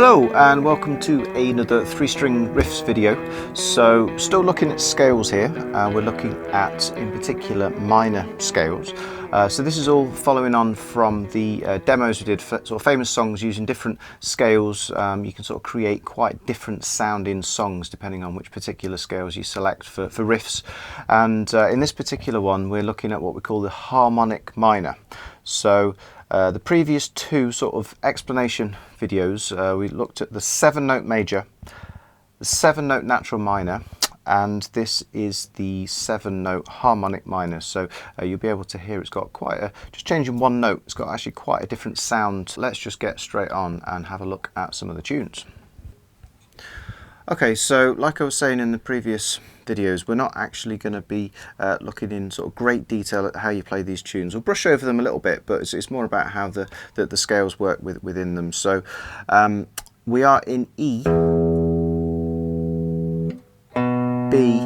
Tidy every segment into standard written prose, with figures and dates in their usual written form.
Hello and welcome to another 3-string riffs video. So still looking at scales here. We're looking at in particular minor scales. So this is all following on from the demos we did for sort of famous songs using different scales. You can sort of create quite different sounding songs depending on which particular scales you select for riffs. And in this particular one we're looking at what we call the harmonic minor. So the previous two sort of explanation videos, we looked at the 7-note major, the 7-note natural minor, and this is the 7-note harmonic minor. So you'll be able to hear it's got quite a, just changing one note, it's got actually quite a different sound. Let's just get straight on and have a look at some of the tunes. Okay, so like I was saying in the previous videos, we're not actually going to be looking in sort of great detail at how you play these tunes. We'll brush over them a little bit, but it's more about how the scales work within them. So we are in E, B,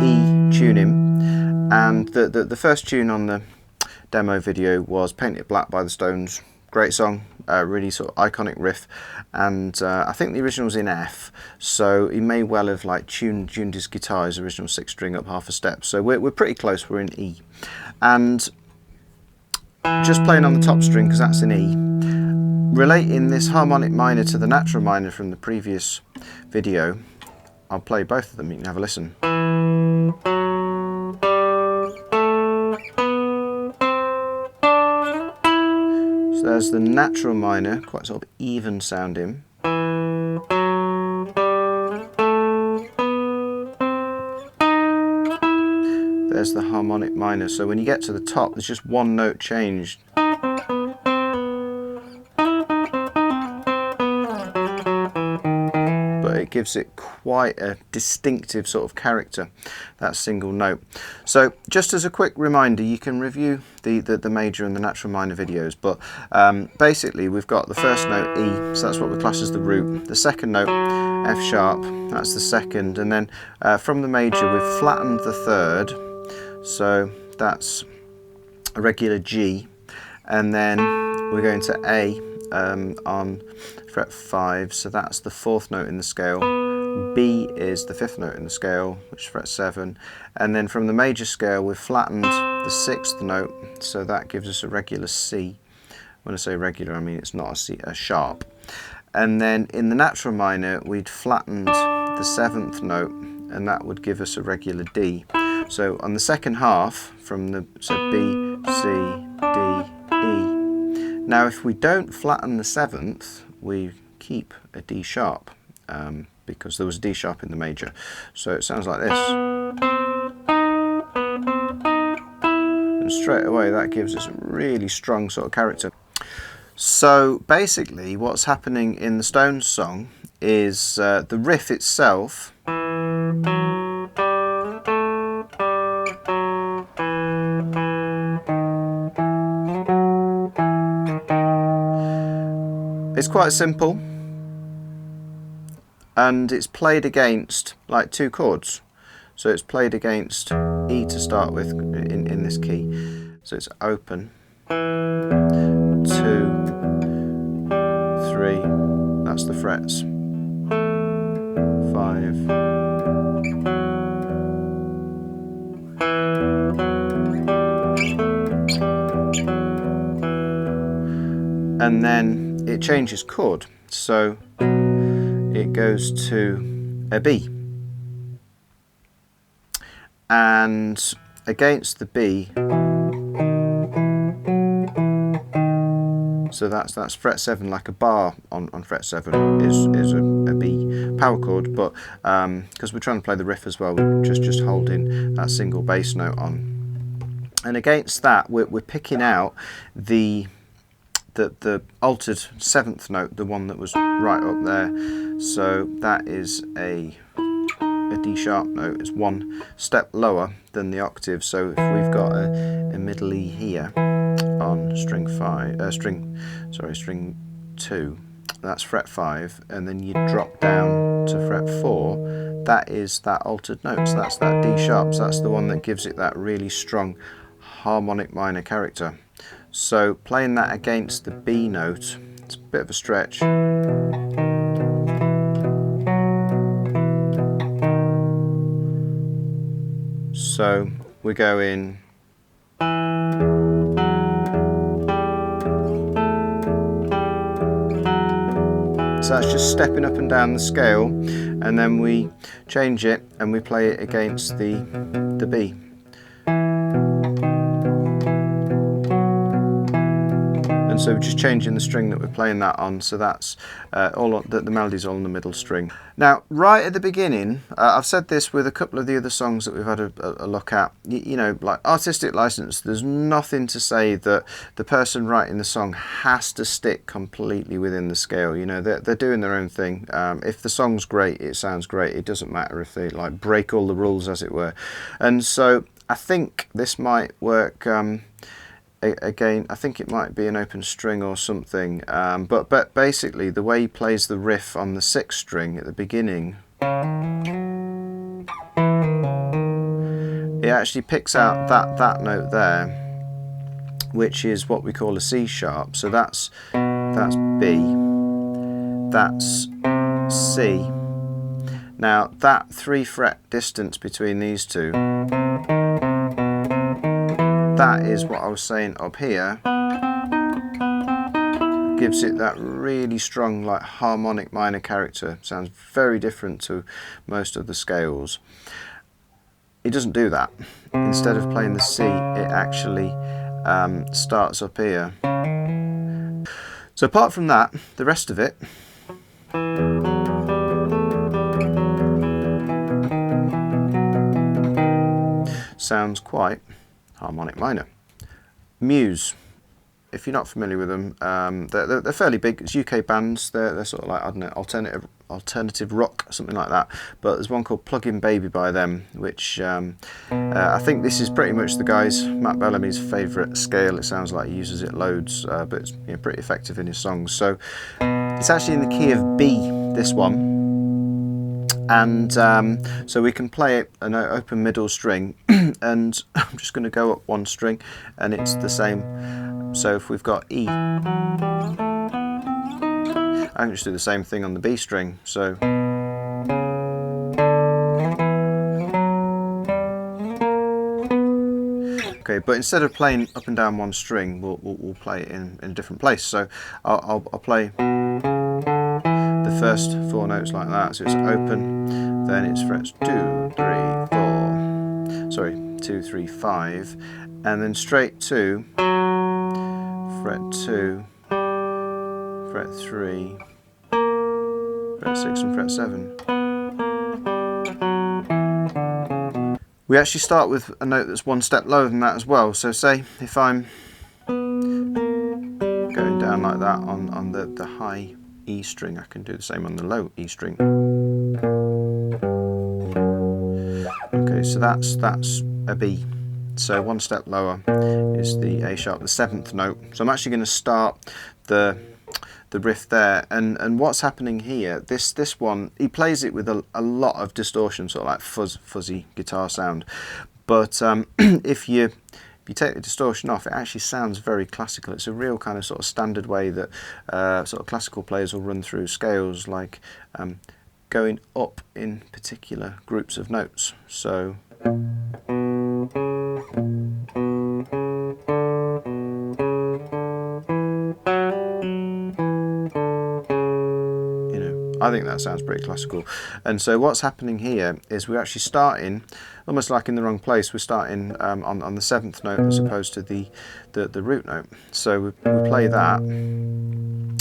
E tuning, and the first tune on the demo video was Paint It Black by the Stones. Great song, really sort of iconic riff, and I think the original's in F, so he may well have like tuned his guitar, his original 6-string, up half a step. So we're pretty close, we're in E. And just playing on the top string, because that's in E, relating this harmonic minor to the natural minor from the previous video, I'll play both of them, you can have a listen. So there's the natural minor, quite sort of even sounding. There's the harmonic minor. So when you get to the top, there's just one note changed. But it gives it quite a distinctive sort of character, that single note. So just as a quick reminder, you can review the major and the natural minor videos, but basically we've got the first note E, so that's what we class as the root. The second note F sharp, that's the second, and then from the major we've flattened the third, so that's a regular G, and then we're going to A on fret 5, so that's the 4th note in the scale. B is the 5th note in the scale, which is fret 7, and then from the major scale we've flattened the 6th note, so that gives us a regular C. When I say regular, I mean it's not a C, a sharp. And then in the natural minor we'd flattened the 7th note, and that would give us a regular D. So on the second half, from the B, C, D, E. Now if we don't flatten the 7th, we keep a D sharp, because there was a D sharp in the major. So it sounds like this. And straight away that gives us a really strong sort of character. So basically what's happening in the Stones song is the riff itself it's quite simple, and it's played against like 2 chords. So it's played against E to start with in this key. So it's open, 2, 3, that's the frets, 5, and then it changes chord, so it goes to a B, and against the B, so that's fret 7, like a bar on fret 7 is a B power chord, but because we're trying to play the riff as well, we're just holding that single bass note on, and against that we're picking out the altered 7th note, the one that was right up there. So that is a D sharp note. It's one step lower than the octave. So if we've got a middle E here on string 2, that's fret 5, and then you drop down to fret 4, that is that altered note. So that's that D sharp. So that's the one that gives it that really strong harmonic minor character. So playing that against the B note It's a bit of a stretch. So we go in. So that's just stepping up and down the scale, and then we change it and we play it against the B. And so we're just changing the string that we're playing that on, so that's all on, the melody's all on the middle string. Now, right at the beginning, I've said this with a couple of the other songs that we've had a look at, you know, like artistic license, there's nothing to say that the person writing the song has to stick completely within the scale. You know, they're doing their own thing. If the song's great, it sounds great. It doesn't matter if they like break all the rules, as it were. And so I think this might work. Again, I think it might be an open string or something, but basically the way he plays the riff on the 6th string at the beginning, it actually picks out that note there, which is what we call a C sharp. So that's B, that's C. Now that 3-fret distance between these two, that is what I was saying up here, gives it that really strong like harmonic minor character. Sounds very different to most of the scales. It doesn't do that. Instead of playing the C, it actually starts up here. So apart from that, the rest of it sounds quite harmonic minor. Muse, if you're not familiar with them, they're fairly big. It's UK bands. They're sort of like, I don't know, alternative rock, something like that. But there's one called Plug-in Baby by them, which I think this is pretty much the guy's, Matt Bellamy's favourite scale. It sounds like he uses it loads, but it's, you know, pretty effective in his songs. So it's actually in the key of B, this one. And so we can play it an open middle string, and I'm just going to go up one string, and it's the same. So if we've got E, I can just do the same thing on the B string. So okay, but instead of playing up and down one string, we'll play it in a different place. So I'll play the first 4 notes like that. So it's open, then it's frets 2, 3, 4, sorry, 2, 3, 5, and then straight to fret 2, fret 3, fret 6 and fret 7. We actually start with a note that's 1 step lower than that as well. So say if I'm going down like that on the high E string, I can do the same on the low E string. Okay, so that's a B. So 1 step lower is the A sharp, the 7th note. So I'm actually going to start the riff there, and what's happening here, this one, he plays it with a lot of distortion, sort of like fuzzy guitar sound, but if you take the distortion off, it actually sounds very classical. It's a real kind of sort of standard way that sort of classical players will run through scales, like going up in particular groups of notes. So I think that sounds pretty classical. And so what's happening here is we're actually starting almost like in the wrong place. We're starting on the 7th note as opposed to the root note. So we play that,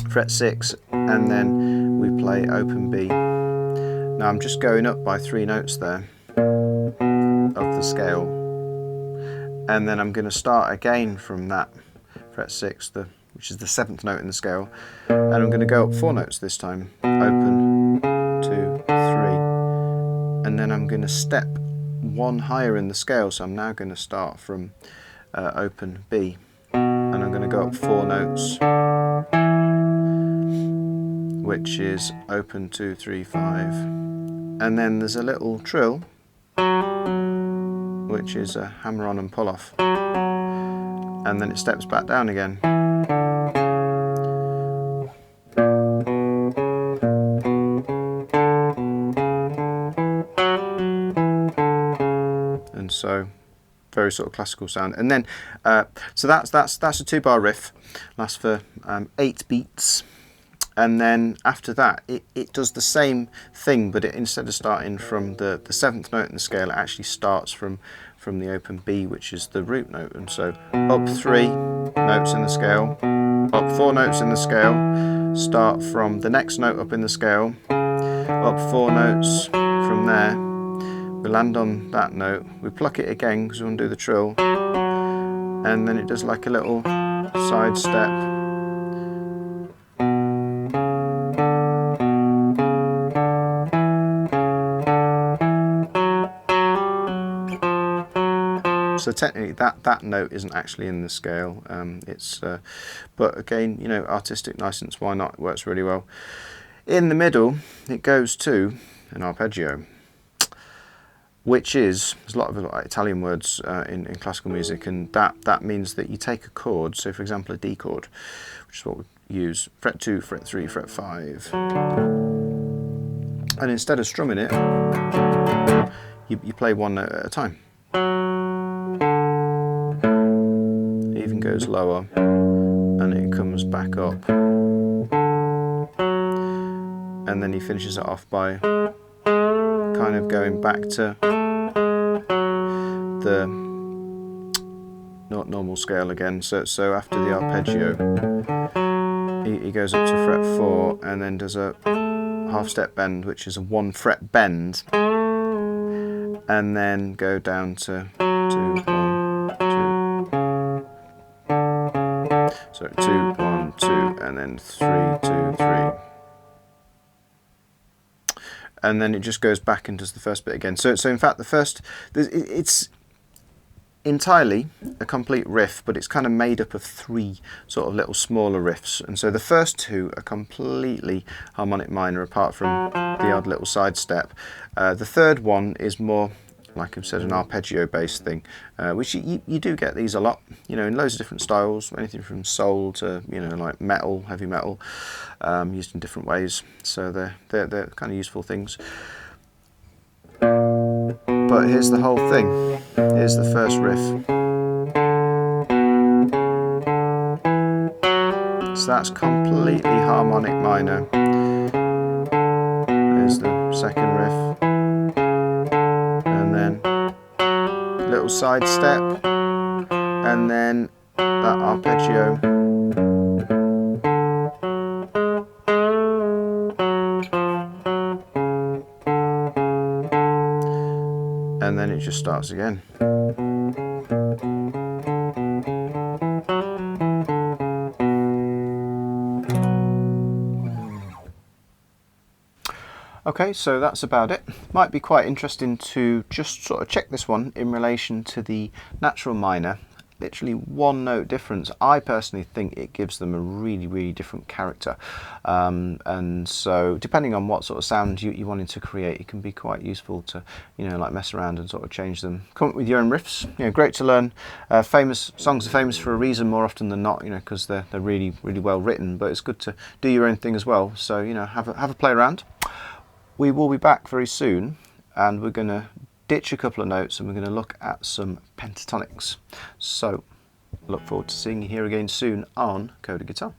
fret 6, and then we play open B. Now I'm just going up by 3 notes there of the scale, and then I'm going to start again from that fret 6, which is the 7th note in the scale, and I'm going to go up 4 notes this time, open, 2, 3, and then I'm going to step 1 higher in the scale, so I'm now going to start from open B, and I'm going to go up 4 notes, which is open 2, 3, 5, and then there's a little trill, which is a hammer on and pull off, and then it steps back down again. very sort of classical sound. And then so that's a 2-bar riff, lasts for 8 beats. And then after that, it does the same thing, but instead of starting from the 7th note in the scale, it actually starts from the open B, which is the root note. And so up 3 notes in the scale, up 4 notes in the scale, start from the next note up in the scale, up 4 notes from there, we land on that note, we pluck it again because we want to do the trill, and then it does like a little side step. So technically that note isn't actually in the scale, but again, you know, artistic license, why not? It works really well. In the middle, it goes to an arpeggio, which is, there's a lot of Italian words in classical music, and that means that you take a chord, so for example a D chord, which is what we use, fret 2, fret 3, fret 5, and instead of strumming it, you play one note at a time. It even goes lower, and it comes back up, and then he finishes it off by kind of going back to the not normal scale again. So after the arpeggio, he goes up to fret 4 and then does a half step bend, which is a 1 fret bend, and then go down to 2, 1, 2, and then 3, 2, 3. And then it just goes back and does the first bit again. So in fact, the first, it's entirely a complete riff, but it's kind of made up of 3 sort of little smaller riffs. And so the first 2 are completely harmonic minor, apart from the odd little side step. The third one is more, like I've said, an arpeggio based thing, which you do get these a lot, you know, in loads of different styles, anything from soul to, you know, like metal, heavy metal, used in different ways. So they're kind of useful things. But here's the whole thing. Here's the first riff. So that's completely harmonic minor. Here's the second riff. And then little side step, and then that arpeggio. And then it just starts again. Okay, so that's about it. Might be quite interesting to just sort of check this one in relation to the natural minor. Literally 1 note difference. I personally think it gives them a really different character, and so depending on what sort of sound you wanted to create, it can be quite useful to, you know, like mess around and sort of change them, come up with your own riffs. You know, great to learn. Famous songs are famous for a reason more often than not, you know, because they're really well written, but it's good to do your own thing as well. So, you know, have a play around. We will be back very soon, and we're going to ditch a couple of notes and we're going to look at some pentatonics. So look forward to seeing you here again soon on Coda Guitar.